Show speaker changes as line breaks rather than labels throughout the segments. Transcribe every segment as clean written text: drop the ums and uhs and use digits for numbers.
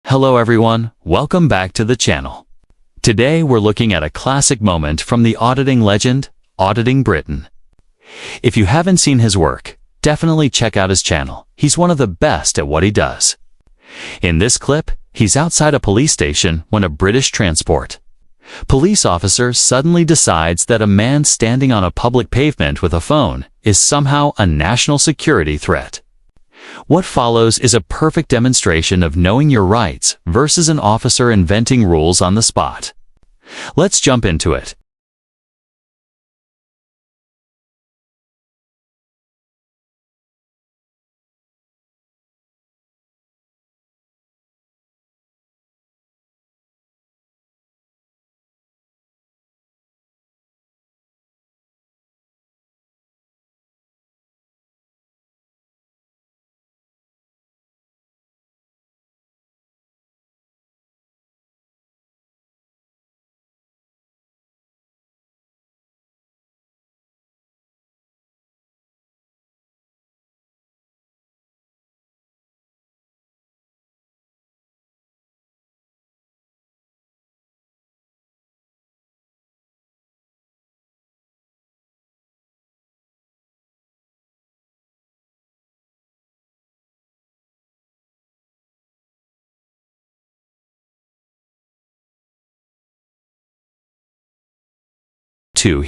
Hello everyone, welcome back to the channel. Today we're looking at a classic moment from the auditing legend, Auditing Britain. If you haven't seen his work, definitely check out his channel. He's one of the best at what he does. In this clip, he's outside a police station when a British transport police officer suddenly decides that a man standing on a public pavement with a phone is somehow a national security threat. What follows is a perfect demonstration of knowing your rights versus an officer inventing rules on the spot. Let's jump into it.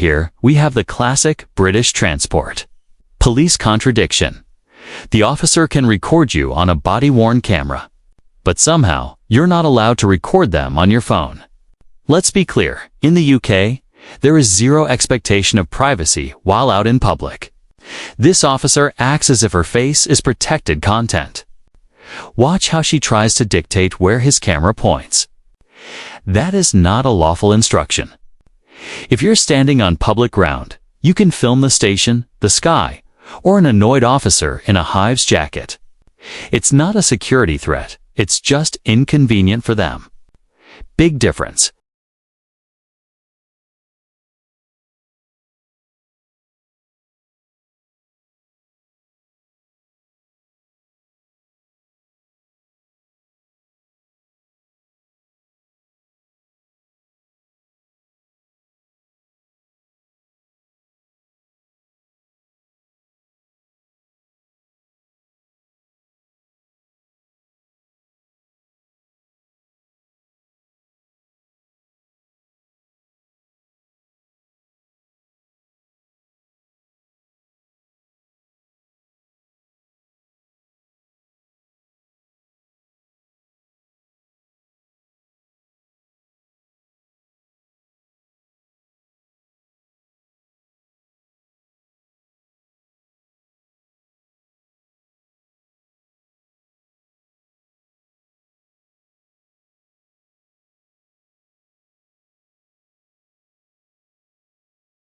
Here, we have the classic British transport police contradiction. The officer can record you on a body-worn camera, but somehow you're not allowed to record them on your phone. Let's be clear, in the UK, there is zero expectation of privacy while out in public. This officer acts as if her face is protected content. Watch how she tries to dictate where his camera points. That is not a lawful instruction. If you're standing on public ground, you can film the station, the sky, or an annoyed officer in a hive's jacket. It's not a security threat, it's just inconvenient for them. Big difference.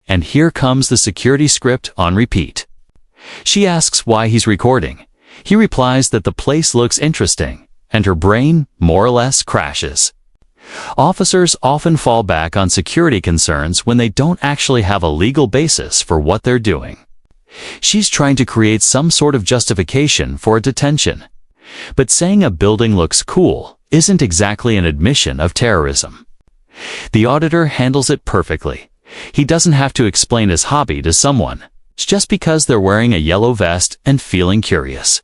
And here comes the security script on repeat. She asks why he's recording. He replies that the place looks interesting, and her brain, more or less, crashes. Officers often fall back on security concerns when they don't actually have a legal basis for what they're doing. She's trying to create some sort of justification for a detention. But saying a building looks cool isn't exactly an admission of terrorism. The auditor handles it perfectly. He doesn't have to explain his hobby to someone, just because they're wearing a yellow vest and feeling curious.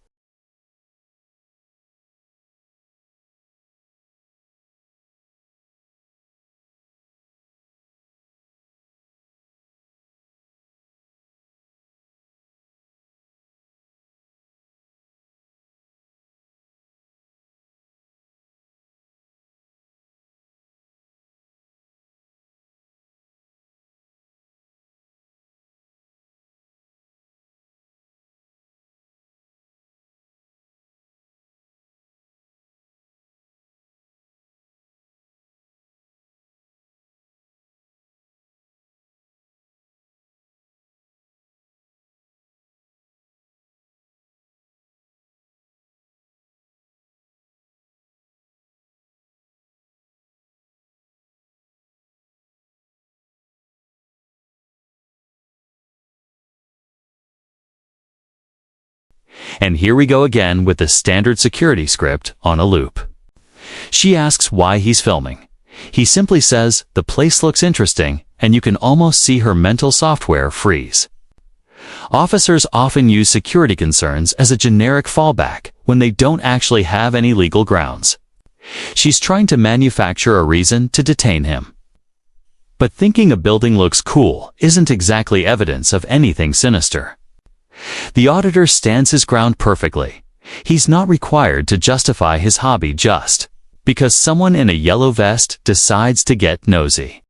And here we go again with the standard security script on a loop. She asks why he's filming. He simply says, "The place looks interesting," and you can almost see her mental software freeze. Officers often use security concerns as a generic fallback when they don't actually have any legal grounds. She's trying to manufacture a reason to detain him. But thinking a building looks cool isn't exactly evidence of anything sinister. The auditor stands his ground perfectly. He's not required to justify his hobby just because someone in a yellow vest decides to get nosy.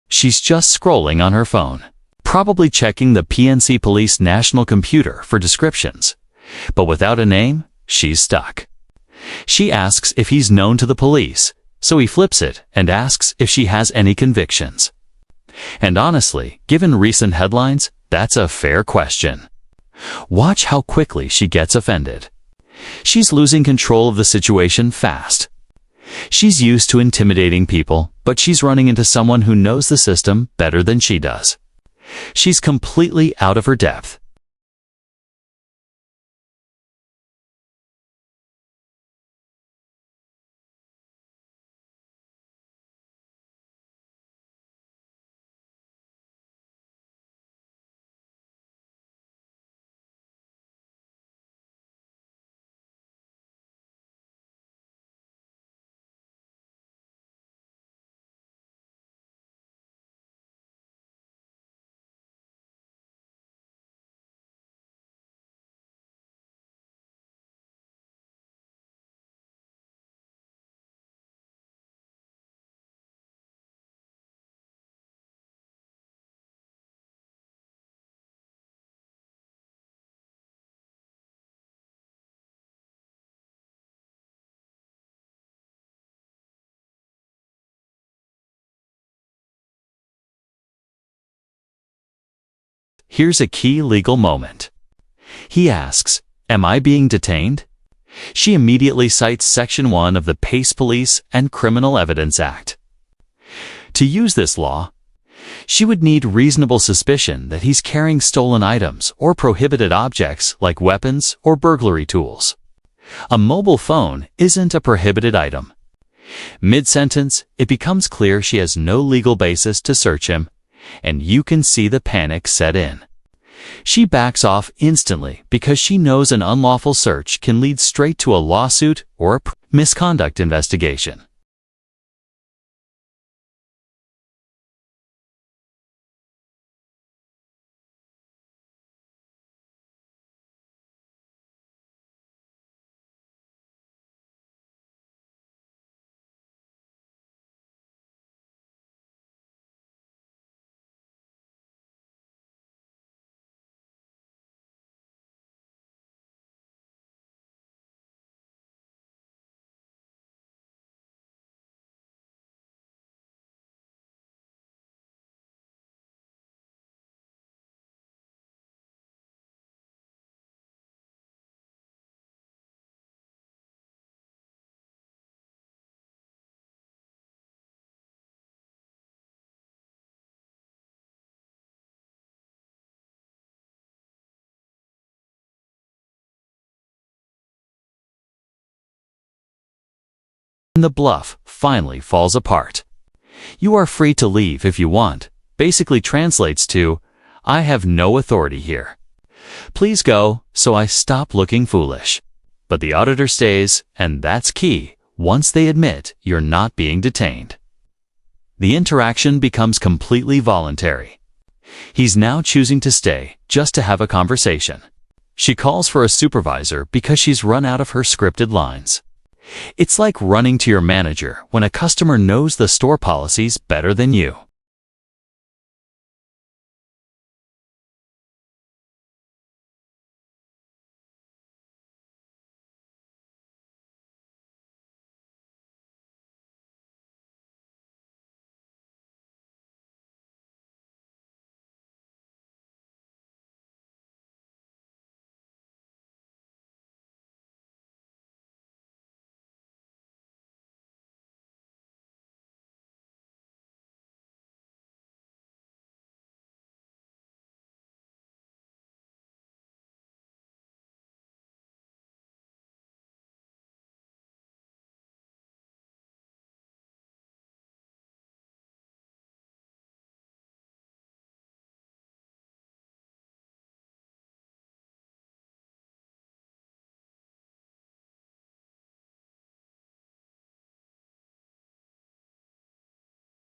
She's just scrolling on her phone, probably checking the PNC Police National Computer for descriptions. But without a name, she's stuck. She asks if he's known to the police, so he flips it and asks if she has any convictions. And honestly, given recent headlines, that's a fair question. Watch how quickly she gets offended. She's losing control of the situation fast. She's used to intimidating people, but she's running into someone who knows the system better than she does. She's completely out of her depth. Here's a key legal moment. He asks, "Am I being detained?" She immediately cites Section 1 of the Pace Police and Criminal Evidence Act. To use this law, she would need reasonable suspicion that he's carrying stolen items or prohibited objects like weapons or burglary tools. A mobile phone isn't a prohibited item. Mid-sentence, it becomes clear she has no legal basis to search him, and you can see the panic set in. She backs off instantly because she knows an unlawful search can lead straight to a lawsuit or a misconduct investigation. The bluff finally falls apart. "You are free to leave if you want," basically translates to, "I have no authority here. Please go, so I stop looking foolish." But the auditor stays, and that's key, once they admit you're not being detained. The interaction becomes completely voluntary. He's now choosing to stay just to have a conversation. She calls for a supervisor because she's run out of her scripted lines. It's like running to your manager when a customer knows the store policies better than you.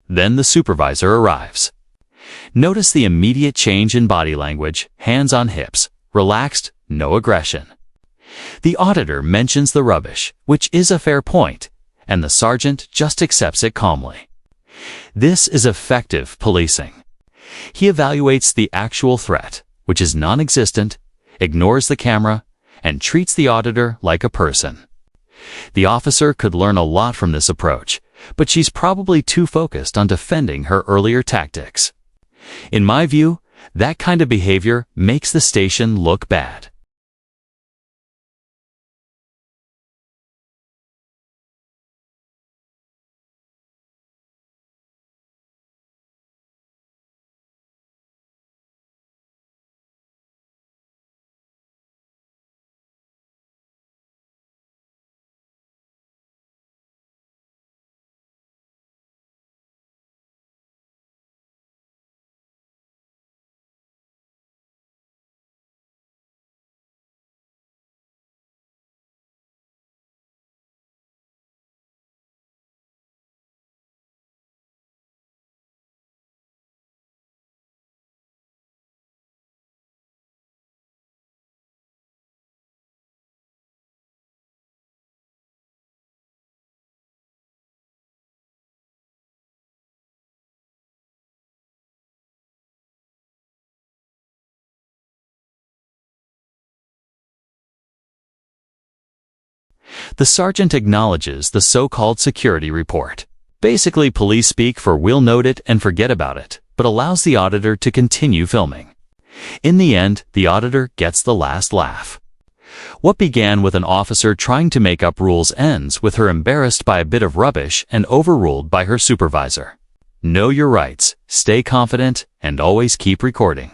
Then the supervisor arrives. Notice the immediate change in body language, hands on hips, relaxed, no aggression. The auditor mentions the rubbish, which is a fair point, and the sergeant just accepts it calmly. This is effective policing. He evaluates the actual threat, which is non-existent, ignores the camera, and treats the auditor like a person. The officer could learn a lot from this approach, but she's probably too focused on defending her earlier tactics. In my view, that kind of behavior makes the station look bad. The sergeant acknowledges the so-called security report. Basically, police speak for "we'll note it and forget about it," but allows the auditor to continue filming. In the end, the auditor gets the last laugh. What began with an officer trying to make up rules ends with her embarrassed by a bit of rubbish and overruled by her supervisor. Know your rights, stay confident, and always keep recording.